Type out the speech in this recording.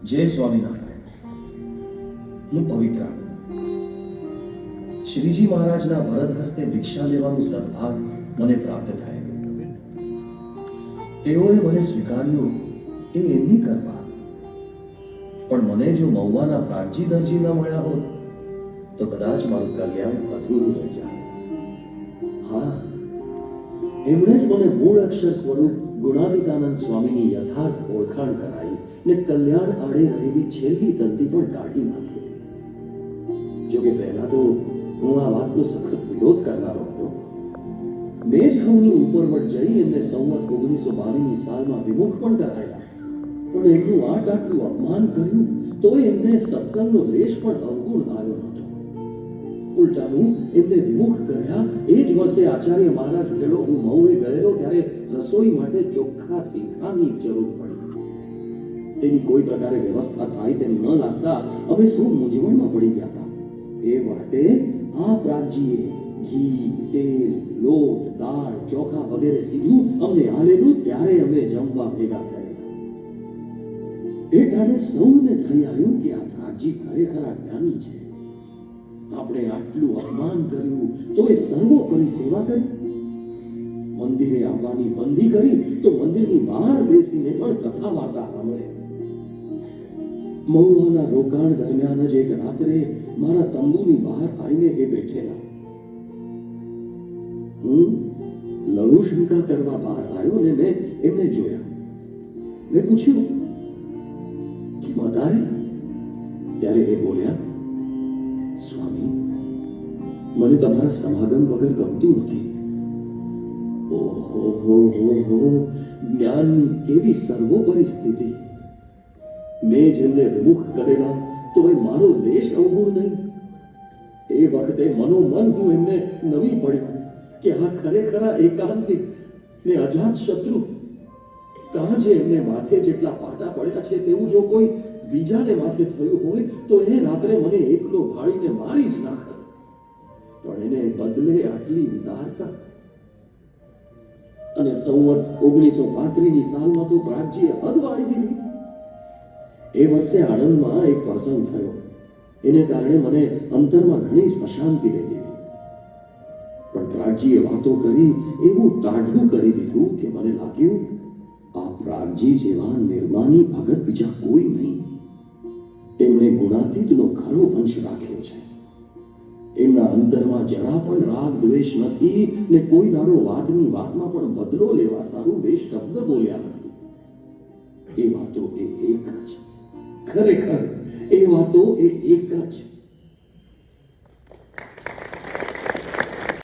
જય સ્વામિનારાયણ. હું પવિત્રાનંદ. શ્રીજી મહારાજના વરદ હસ્તે ભિક્ષા લેવાનું સદભાગ મને પ્રાપ્ત થાય. તેઓએ મને સ્વીકાર્યું એ એમની કૃપા. પણ મને જો મહુવાના પ્રાગજી દરજી ન મળ્યા હોત તો કદાચ મારું કલ્યાણ અધૂરું રહી જાય. હા, એમણે જ મને મૂળ અક્ષર સ્વરૂપ ગુણાતીતાનંદ સ્વામીની યથાર્થ ઓળખાણ કરાઈ ને કલ્યાણ આડે રહેલી છેલ્લી તંતી પણ કાઢી નાખી. જોકે પહેલા તો હું આ વાતનો સખત વિરોધ કરનારો હતો. મેં જ હમની ઉપરવટ જઈ એમને સંવત 1922ની સાલમાં વિમુખ પણ કરાયા. પણ એમનું આટલું અપમાન કર્યું તો એમને સત્સંગનો લેશ પણ અવગુણ આવ્યો નહોતો. ઉલટાનું એમને વિમુખ કર્યા એ જ વર્ષે આચાર્ય મહારાજ ભેળો હું મહુએ ગયેલો ત્યારે રસોઈ માટે ચોખ્ખા શીખાની જરૂર પડી. તેની કોઈ પ્રકારે વ્યવસ્થા થાય તેમ ન લાગતા અમે સૌ મૂંઝવણમાં પડી ગયા હતા. એ વખતે આ પ્રાગજીએ ઘી, તેલ, લોટ, દાળ, ચોખા વગેરે સીધું અમને આલેલું ત્યારે અમે જમવા ભેગા થયેલા. એ ટાણે સૌને થઈ આવ્યું કે આ પ્રાગજી ખરેખર જ્ઞાની છે. આપણે આટલું અપમાન કર્યું તો એ સર્વોપરી સેવા કરી. મંદિરે આવવાની બંધી કરી તો મંદિરની બહાર બેસીને પણ કથા વાર્તા સાંભળે. મહુવાના રોકાણ દરમિયાન જ એક રાત્રે મારા તંબુની બહાર આવીને એ બેઠેલા. હું લઘુશંકા કરવા બહાર આવ્યો ને મેં એમને જોયા. મેં પૂછ્યું કે મતારે? ત્યારે એ બોલ્યા, સ્વામી, મને તમારા સમાગમ વગર ગમતું નથી. ઓહો હો હો હો, જ્ઞાનની કેવી સર્વોપરી સ્થિતિ! મેં જેમને વિમુખ કરેલા તો એ મારો લેશ અવગુણ નહીં. એ વખતે મનોમન હું એમને નમી પડ્યો કે આ ખરેખરા એકાંતિક ને અજાત શત્રુ. કાં જે એમને માથે જેટલા પાટા પડ્યા છે તેવું જો કોઈ બીજાને માથે થયું હોય તો એ રાત્રે મને એકલો ભાળીને મારી જ નાખત. પણ એને બદલે આટલી ઉદારતા. અને સંવત 1935ની સાલમાં તો પ્રાગજીએ હદ વાળી દીધી. એ વર્ષે આણંદમાં એક પ્રસંગ થયો. એને કારણે મને અંતરમાં ઘણી જ અશાંતિ રહેતી હતી. પણ પ્રાગજીએ વાતો કરી એવું ટાઢું કરી દીધું કે મને લાગ્યું આ પ્રાગજી જેવા નિર્માની ભગત બીજા કોઈ નહીં. એમણે ગુણાતીતનો ખરો વંશ રાખ્યો છે. એમના અંતરમાં જરા પણ રાગ દ્વેષ નથી ને કોઈ દાડો વાતની વાતમાં પણ બદલો લેવા સારું બે શબ્દ બોલ્યા નથી. એ વાતો એ એક જ. ખરેખર એ વાતો એ એક જ.